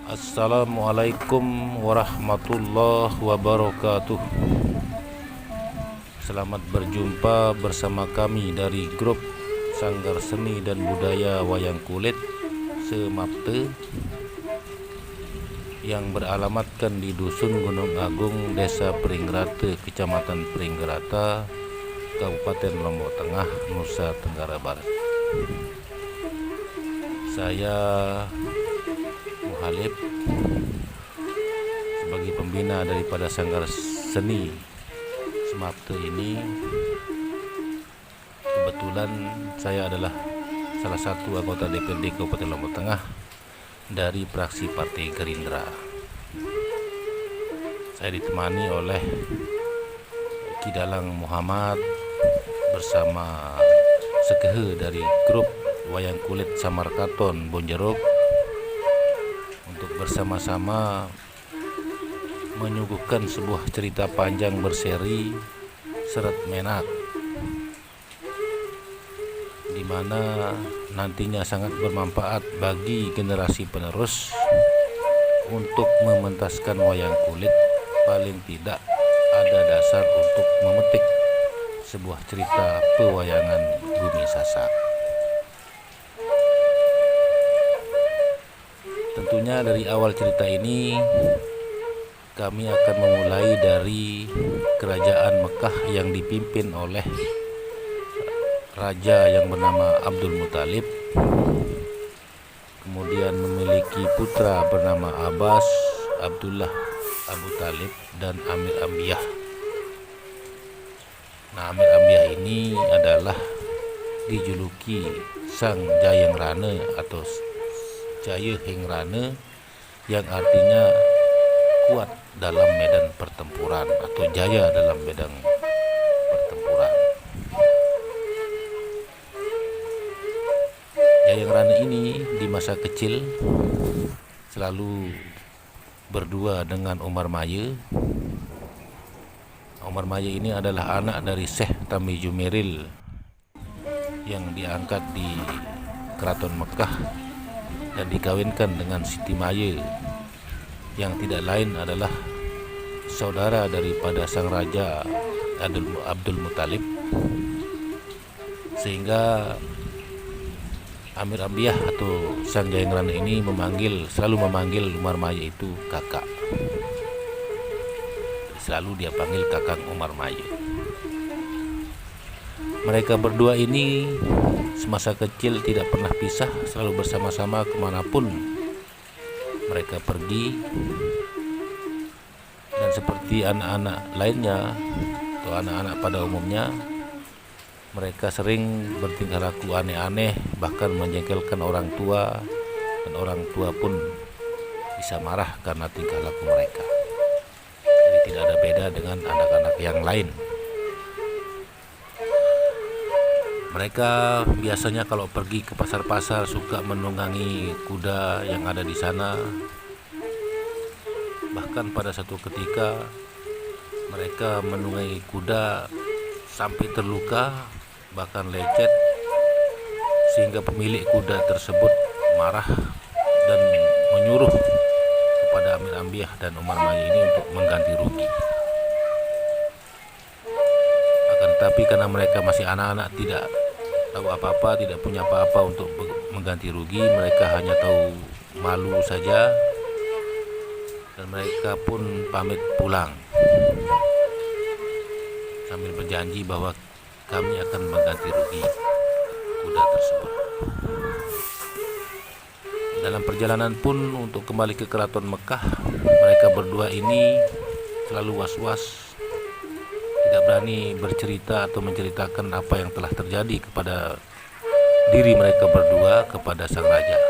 Assalamualaikum warahmatullahi wabarakatuh. Selamat berjumpa bersama kami dari grup Sanggar Seni dan Budaya Wayang Kulit Semapte yang beralamatkan di Dusun Gunung Agung, Desa Pringgrate, Kecamatan Pringgrata, Kabupaten Lombok Tengah, Nusa Tenggara Barat. Saya Muhalib sebagai pembina daripada Sanggar Seni Semapte ini. Kebetulan saya adalah salah satu anggota DPRD Kabupaten Lombok Tengah dari fraksi Partai Gerindra. Saya ditemani oleh Ki Dalang Muhammad bersama Sekehe dari grup Wayang Kulit Samarkaton Bonjeruk untuk bersama-sama menyuguhkan sebuah cerita panjang berseri Seret Menak, di mana nantinya sangat bermanfaat bagi generasi penerus untuk mementaskan wayang kulit. Paling tidak ada dasar untuk memetik sebuah cerita pewayangan Bumi Sasak. Tentunya dari awal cerita ini kami akan memulai dari kerajaan Mekah yang dipimpin oleh raja yang bernama Abdul Muthalib, kemudian memiliki putra bernama Abbas, Abdullah, Abu Talib, dan Amir Ambiyah. Nah, Amir Ambiyah ini adalah dijuluki Sang Jayeng Rane atau Jaya Hengrane, yang artinya kuat dalam medan pertempuran atau jaya dalam medan pertempuran. Jayeng Rane ini di masa kecil selalu berdua dengan Umar Maya. Umar Maya ini adalah anak dari Syekh Tami Jumiril yang diangkat di Keraton Mekah dan dikawinkan dengan Siti Maya, yang tidak lain adalah saudara daripada sang raja Abdul Muthalib, sehingga Amir Ambiyah atau Sang Jayeng Rane ini selalu memanggil Umar Maya itu kakak. Selalu dia panggil kakang Umar Maya. Mereka berdua ini semasa kecil tidak pernah pisah, selalu bersama-sama kemanapun mereka pergi. Dan seperti anak-anak lainnya atau anak-anak pada umumnya, mereka sering bertingkah laku aneh-aneh, bahkan menjengkelkan orang tua, dan orang tua pun bisa marah karena tingkah laku mereka. Jadi tidak ada beda dengan anak-anak yang lain. Mereka biasanya kalau pergi ke pasar-pasar suka menunggangi kuda yang ada di sana. Bahkan pada satu ketika mereka menunggangi kuda sampai terluka, bahkan lecet, sehingga pemilik kuda tersebut marah dan menyuruh kepada Amir Ambiyah dan Umar Maya ini untuk mengganti rugi. Akan tetapi karena mereka masih anak-anak, tidak tahu apa-apa, tidak punya apa-apa untuk mengganti rugi, mereka hanya tahu malu saja, dan mereka pun pamit pulang sambil berjanji bahwa kami akan mengganti rugi kuda tersebut. Dalam perjalanan pun untuk kembali ke Keraton Mekah, mereka berdua ini selalu was-was, tidak berani bercerita atau menceritakan apa yang telah terjadi kepada diri mereka berdua kepada sang raja,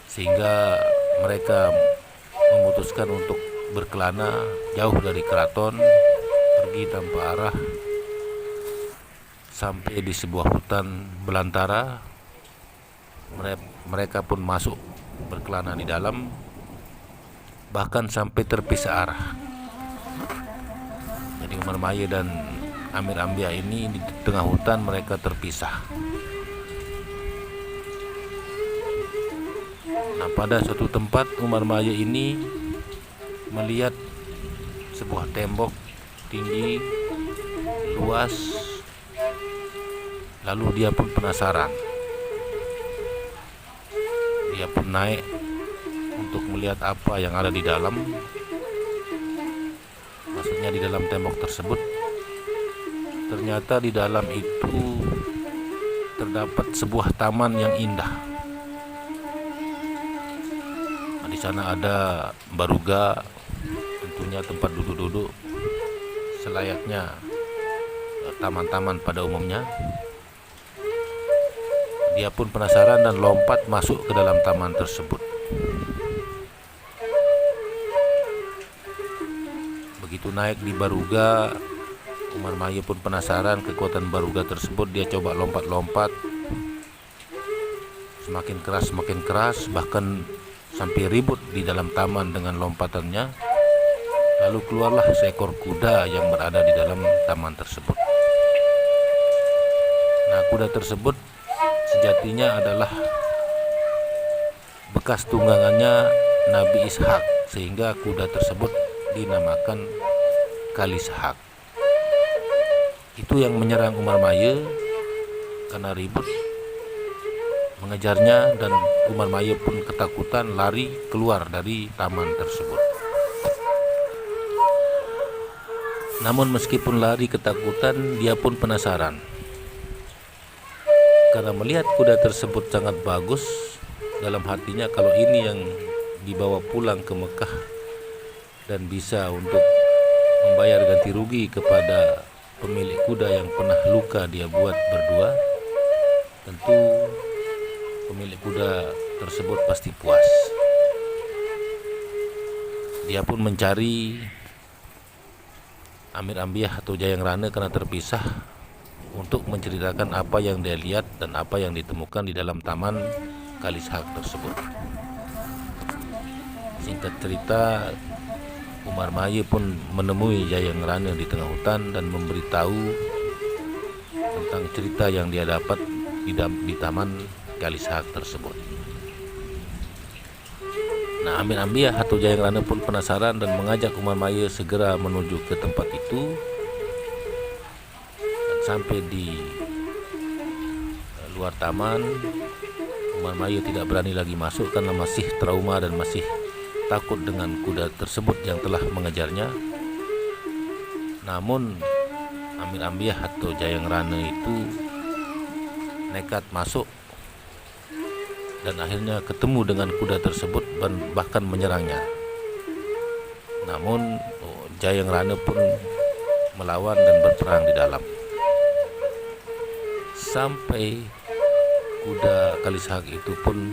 sehingga mereka memutuskan untuk berkelana jauh dari keraton, pergi tanpa arah sampai di sebuah hutan belantara. Mereka pun masuk berkelana di dalam, bahkan sampai terpisah arah. Jadi Umar Maya dan Amir Ambiyah ini di tengah hutan mereka terpisah. Nah, pada suatu tempat Umar Maya ini melihat sebuah tembok tinggi, luas. Lalu dia pun penasaran. Dia pun naik untuk melihat apa yang ada di dalam. Maksudnya di dalam tembok tersebut. Ternyata di dalam itu terdapat sebuah taman yang indah. Nah, di sana ada baruga, tentunya tempat duduk-duduk selayaknya taman-taman pada umumnya. Dia pun penasaran dan lompat masuk ke dalam taman tersebut. Begitu naik di baruga, Umar Maya pun penasaran kekuatan baruga tersebut. Dia coba lompat-lompat, semakin keras, bahkan sampai ribut di dalam taman dengan lompatannya. Lalu keluarlah seekor kuda yang berada di dalam taman tersebut. Nah, kuda tersebut sejatinya adalah bekas tunggangannya Nabi Ishak, sehingga kuda tersebut dinamakan Kalisahak. Itu yang menyerang Umar Maya karena ribut, mengejarnya, dan Umar Maya pun ketakutan lari keluar dari taman tersebut. Namun meskipun lari ketakutan, dia pun penasaran. Karena melihat kuda tersebut sangat bagus, dalam hatinya kalau ini yang dibawa pulang ke Mekah dan bisa untuk membayar ganti rugi kepada pemilik kuda yang pernah luka dia buat berdua, tentu pemilik kuda tersebut pasti puas. Dia pun mencari Amir Ambiyah atau Jayang Rana karena terpisah, untuk menceritakan apa yang dia lihat dan apa yang ditemukan di dalam taman Kalisahak tersebut. Singkat cerita, Umar Maya pun menemui Jayang Rana di tengah hutan dan memberitahu tentang cerita yang dia dapat di taman Kalisahak tersebut. Nah, Amir Ambiyah atau Jayang Rana pun penasaran dan mengajak Umar Maya segera menuju ke tempat itu. Sampai di luar taman, Umar Maya tidak berani lagi masuk karena masih trauma dan masih takut dengan kuda tersebut yang telah mengejarnya. Namun Amir Ambiyah atau Jayang Rana itu nekat masuk dan akhirnya ketemu dengan kuda tersebut dan bahkan menyerangnya. Namun Jayang Rana pun melawan dan berperang di dalam. Sampai kuda Kalisahak itu pun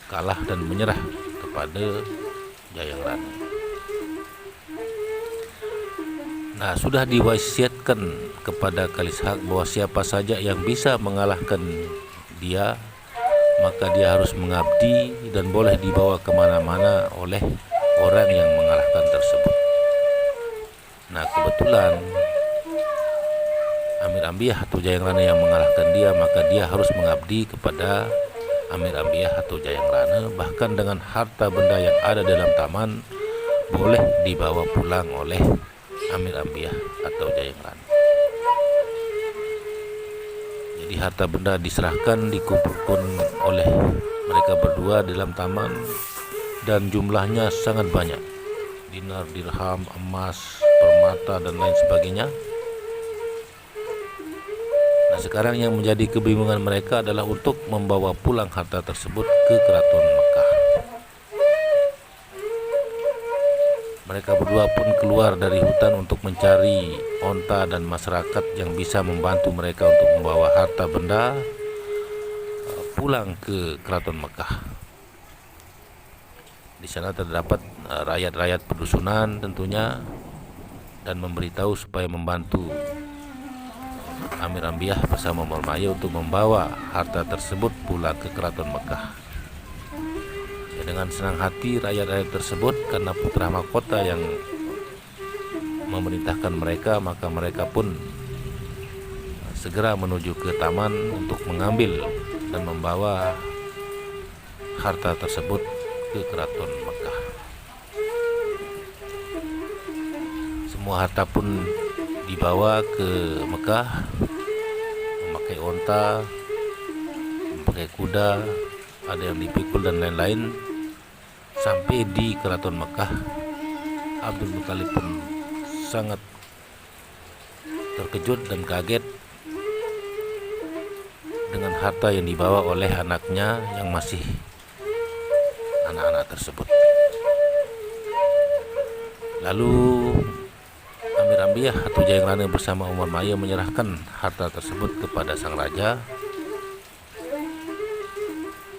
kalah dan menyerah kepada Jayang Rana. Nah, sudah diwasiatkan kepada Kalisahak bahwa siapa saja yang bisa mengalahkan dia, maka dia harus mengabdi dan boleh dibawa kemana-mana oleh orang yang mengalahkan tersebut. Nah, kebetulan Amir Ambiyah atau Jayang Rana yang mengalahkan dia, maka dia harus mengabdi kepada Amir Ambiyah atau Jayang Rana. Bahkan dengan harta benda yang ada dalam taman boleh dibawa pulang oleh Amir Ambiyah atau Jayang Rana. Jadi harta benda diserahkan, dikumpulkan oleh mereka berdua dalam taman, dan jumlahnya sangat banyak. Dinar, dirham, emas, permata, dan lain sebagainya. Nah, sekarang yang menjadi kebingungan mereka adalah untuk membawa pulang harta tersebut ke keraton Mekah. Mereka berdua pun keluar dari hutan untuk mencari onta dan masyarakat yang bisa membantu mereka untuk membawa harta benda pulang ke keraton Mekah. Di sana terdapat rakyat-rakyat pedusunan tentunya, dan memberitahu supaya membantu Amir Ambiyah bersama Umar Maya untuk membawa harta tersebut pulang ke keraton Mekah. Ya, dengan senang hati rakyat-rakyat tersebut, karena putra mahkota yang memerintahkan mereka, maka mereka pun segera menuju ke taman untuk mengambil dan membawa harta tersebut ke keraton Mekah. Semua harta pun dibawa ke Mekah, memakai onta, memakai kuda, ada yang dipikul dan lain-lain. Sampai di keraton Mekah, Abdul Muthalib pun sangat terkejut dan kaget dengan harta yang dibawa oleh anaknya yang masih anak-anak tersebut. Lalu Amir Ambiyah atau Jayeng Rane bersama Umar Maya menyerahkan harta tersebut kepada sang raja,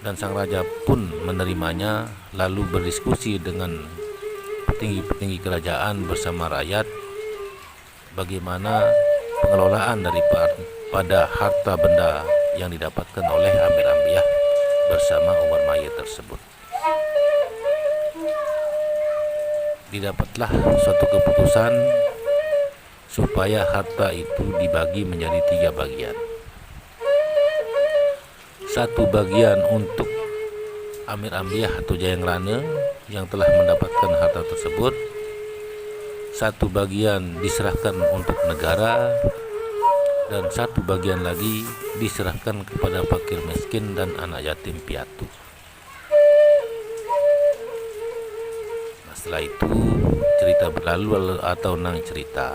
dan sang raja pun menerimanya, lalu berdiskusi dengan petinggi-petinggi kerajaan bersama rakyat bagaimana pengelolaan daripada harta benda yang didapatkan oleh Amir Ambiyah bersama Umar Maya tersebut. Didapatlah suatu keputusan supaya harta itu dibagi menjadi 3 bagian. Satu bagian untuk Amir Ambiyah atau Jayeng Rane yang telah mendapatkan harta tersebut. Satu bagian diserahkan untuk negara, dan satu bagian lagi diserahkan kepada fakir miskin dan anak yatim piatu. Nah, setelah itu cerita berlalu atau nang cerita.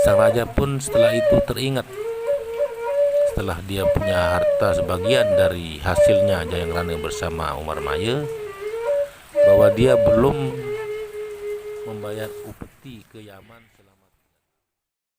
Sang raja pun setelah itu teringat, setelah dia punya harta sebagian dari hasilnya Jayeng Rane bersama Umar Maya, bahwa dia belum membayar upeti ke Yaman.